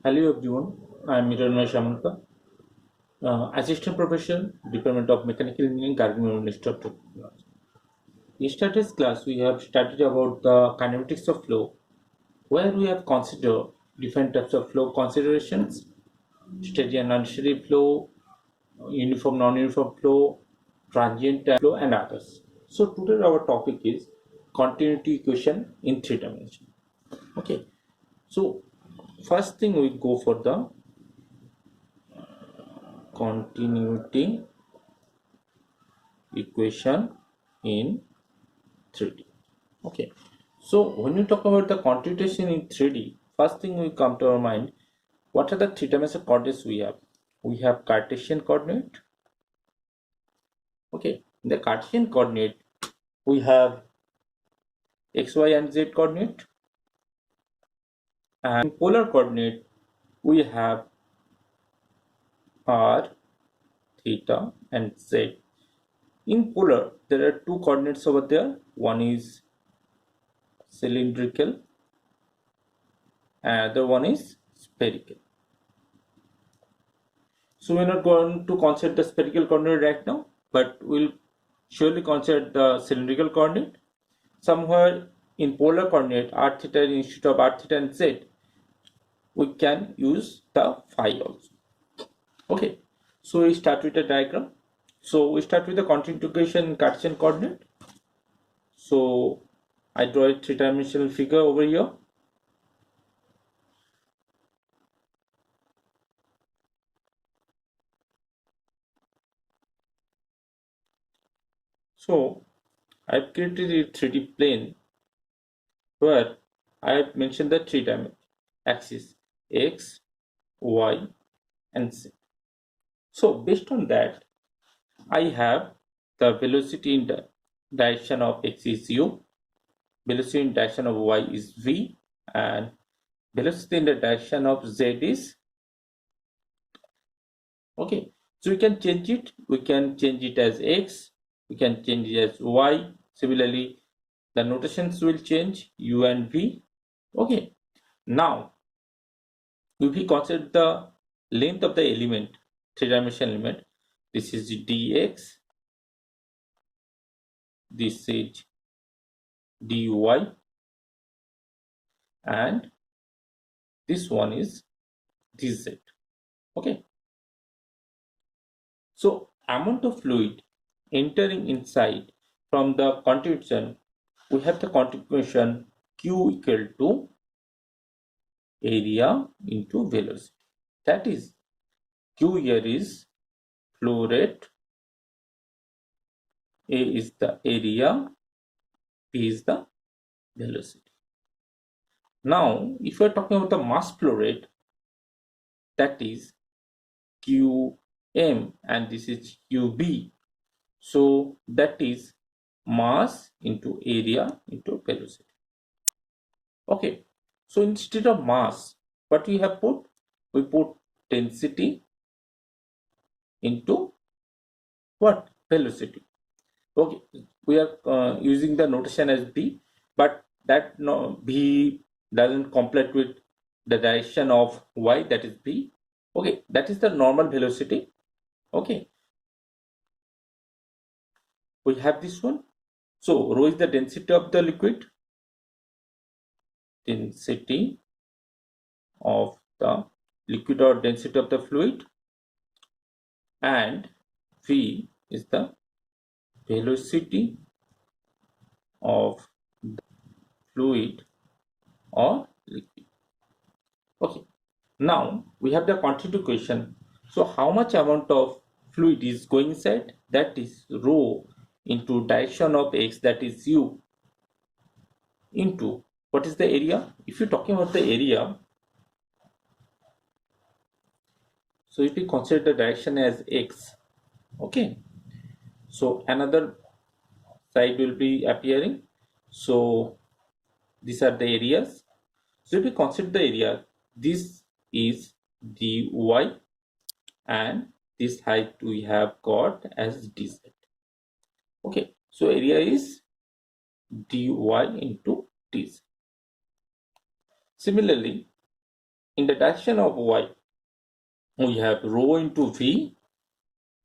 Hello everyone, I am Mirana Shamanka, Assistant Professor, Department of Mechanical Engineering, Garden Ministry of Technology. Yesterday's class we have studied about the kinematics of flow, where we have considered different types of flow considerations, steady and unsteady flow, uniform non-uniform flow, transient flow, and others. So today our topic is continuity equation in three dimensions. Okay, so first thing we go for the continuity equation in 3D. Okay, so when you talk about the continuation in 3D, first thing will come to our mind, what are the three-dimensional coordinates we have? We have Cartesian coordinate. Okay, in the Cartesian coordinate, we have x, y, and z coordinate, and in polar coordinate, we have r, theta, and z. In polar, there are two coordinates over there. One is cylindrical, and the other one is spherical. So we're not going to consider the spherical coordinate right now, but we'll surely consider the cylindrical coordinate. Somewhere in polar coordinate, r theta instead of r theta and z, we can use the phi also. Okay, so we start with the diagram. So we start with the continuity equation in Cartesian coordinate. So I draw a three-dimensional figure over here. So I've created a 3D plane where I have mentioned the three dimension axis x, y, and z. So based on that, I have the velocity in the direction of x is u, velocity in direction of y is v, and velocity in the direction of z is okay. So we can change it. We can change it as x. We can change it as y. Similarly, the notations will change u and v. Okay. Now, if we consider the length of the element, three-dimensional element, this is dx, this is dy, and this one is dz. Okay. So amount of fluid entering inside from the continuation, we have the continuation q equal to area into velocity. That is, q here is flow rate, a is the area, p is the velocity. Now, if we are talking about the mass flow rate, that is qm and this is qb. So that is mass into area into velocity. Okay, so instead of mass, what we have put? We put density into what? Velocity. Okay, we are using the notation as b, but that b doesn't complete with the direction of y, that is b. Okay, that is the normal velocity. Okay, we have this one. So rho is the density of the liquid, density of the liquid or density of the fluid, and v is the velocity of the fluid or liquid. Okay, now we have the continuity equation. So how much amount of fluid is going inside? That is rho into direction of x, that is u, into what is the area? If you're talking about the area, so if we consider the direction as x, okay, so another side will be appearing. So these are the areas. So if we consider the area, this is dy and this height we have got as dz. Okay, so area is dy into dz. Similarly, in the direction of y, we have rho into v,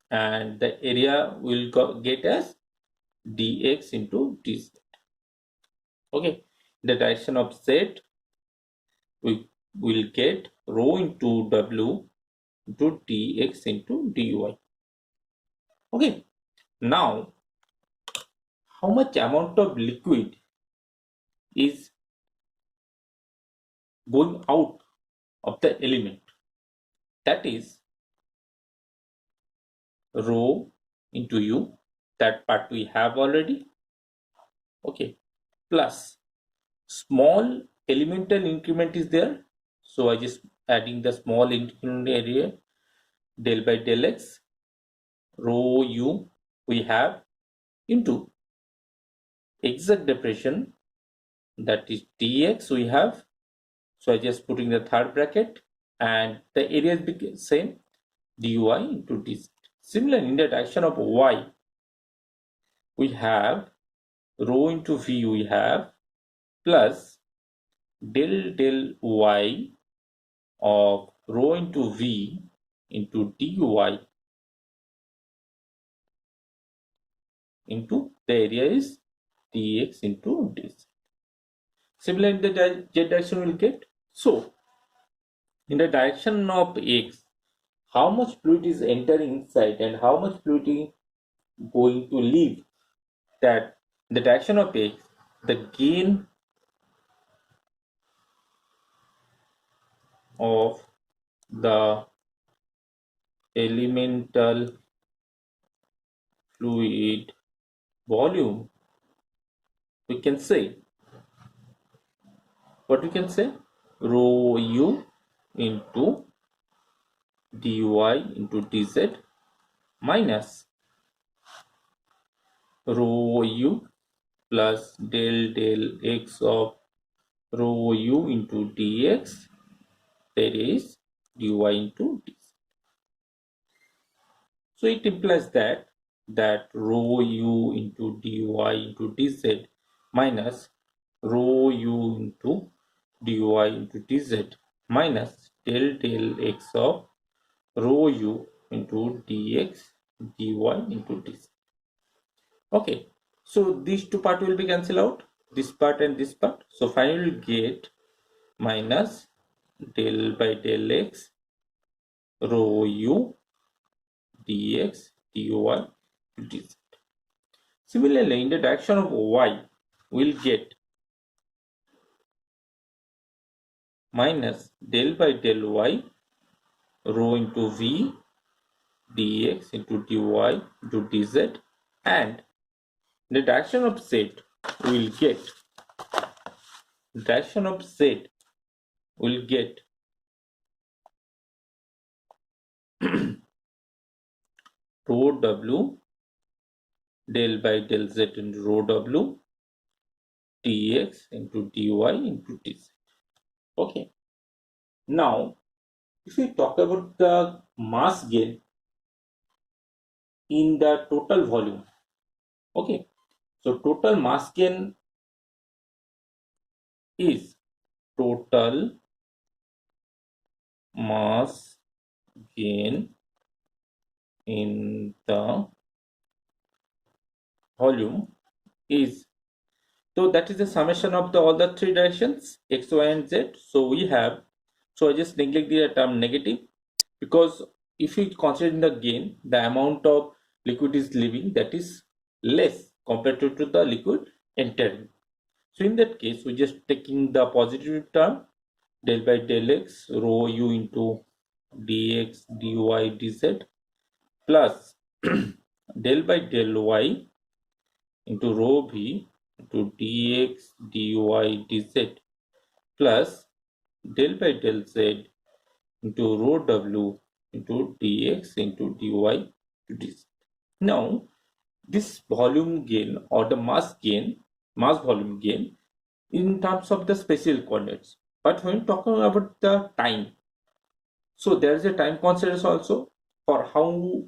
and the area will get as dx into dz. Okay, in the direction of z, we will get rho into w into dx into dy. Okay, now how much amount of liquid is going out of the element? That is rho into u, that part we have already. Okay, plus small elemental increment is there, so I just adding the small increment area, del by del x, rho u we have into exact depression, that is dx we have, so I just putting the third bracket, and the area is same, dy into dz. Similarly, in the direction of y, we have rho into v we have, plus del y of rho into v into dy into the area is dx into dz. Similarly, in the z direction we will get. So, in the direction of x, how much fluid is entering inside and how much fluid is going to leave? That in the direction of x, the gain of the elemental fluid volume, we can say, what we can say, rho u into dy into dz minus rho u plus del x of rho u into dx, that is dy into dz. So it implies that rho u into dy into dz minus rho u into dy into dz minus del x of rho u into dx dy into dz. Okay, so these two part will be cancelled out, this part and this part. So finally we'll get minus del by del x rho u dx dy dz. Similarly, in the direction of y, we'll get minus del by del y rho into v dx into dy into dz, and in the direction of z, we'll get rho w del by del z into rho w dx into dy into dz. Okay, now if we talk about the mass gain in the total volume, okay, so total mass gain is total mass gain in the volume is, so that is the summation of the all the three directions x, y and z. So we have, so I just neglect the term negative, because if we consider the gain, the amount of liquid is leaving, that is less compared to the liquid entering. So in that case, we just taking the positive term del by del x rho u into dx dy dz plus del by del y into rho v into dx dy dz plus del by del z into rho w into dx into dy to dz. Now, this volume gain or the mass volume gain in terms of the spatial coordinates. But when talking about the time, so there is a time constant also for how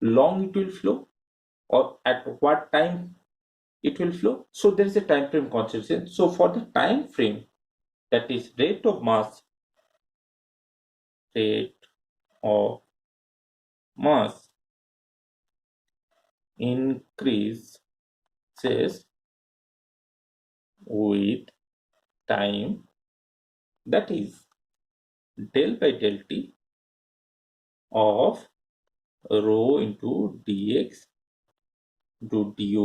long it will flow or at what time it will flow. So there is a time frame constant. So for the time frame, that is rate of mass rate of mass increases with time, that is del by del t of rho into dx into dy.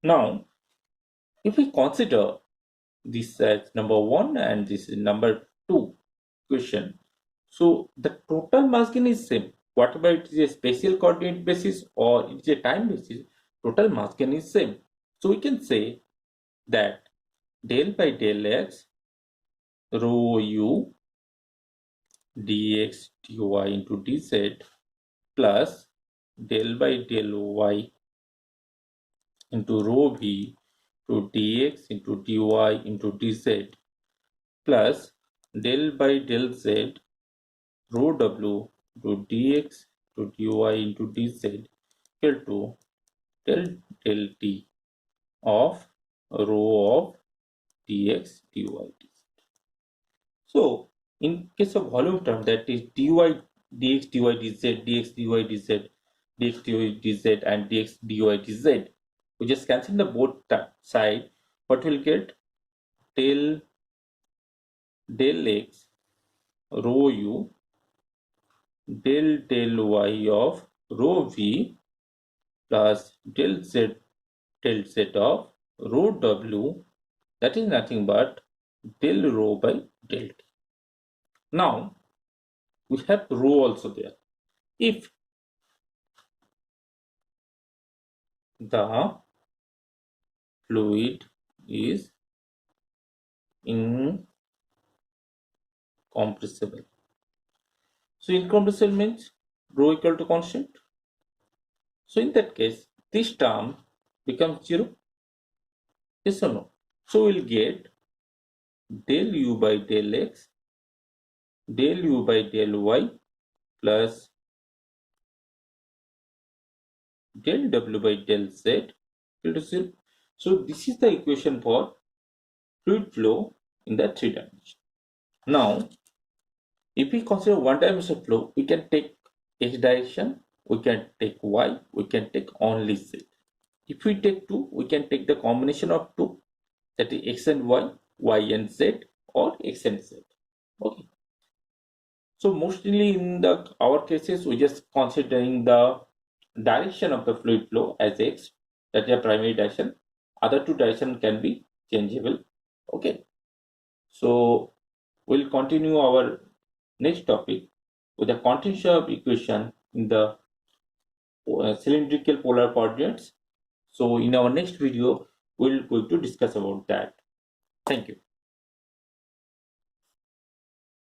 Now, if we consider this as number 1 and this is number 2 question, so the total mass gain is same. Whatever it is a spatial coordinate basis or it is a time basis, total mass gain is same. So we can say that del by del x rho u dx dy into dz plus del by del y into rho v to dx into dy into dz plus del by del z rho w to dx to dy into dz equal to del t of rho of dx dy dz. So in case of volume term, that is dy dx dy dz dx dy dz dx dy dz and dx dy dz, we just cancel the both side. What will get? Del x rho u del y of rho v plus del z of rho w, that is nothing but del rho by del t. Now we have rho also there. If the fluid is incompressible, so incompressible means rho equal to constant. So in that case, this term becomes 0. Yes or no? So we'll get del u by del x del u by del y plus del w by del z equal to 0. So this is the equation for fluid flow in the 3 dimension. Now, if we consider one dimensional flow, we can take x direction, we can take y, we can take only z. If we take 2, we can take the combination of 2, that is x and y and z, or x and z. Okay. So mostly in our cases, we just considering the direction of the fluid flow as x, that is a primary direction. Other 2 direction can be changeable. Okay. So we'll continue our next topic with the continuation of equation in the cylindrical polar coordinates. So in our next video, we'll going to discuss about that. Thank you.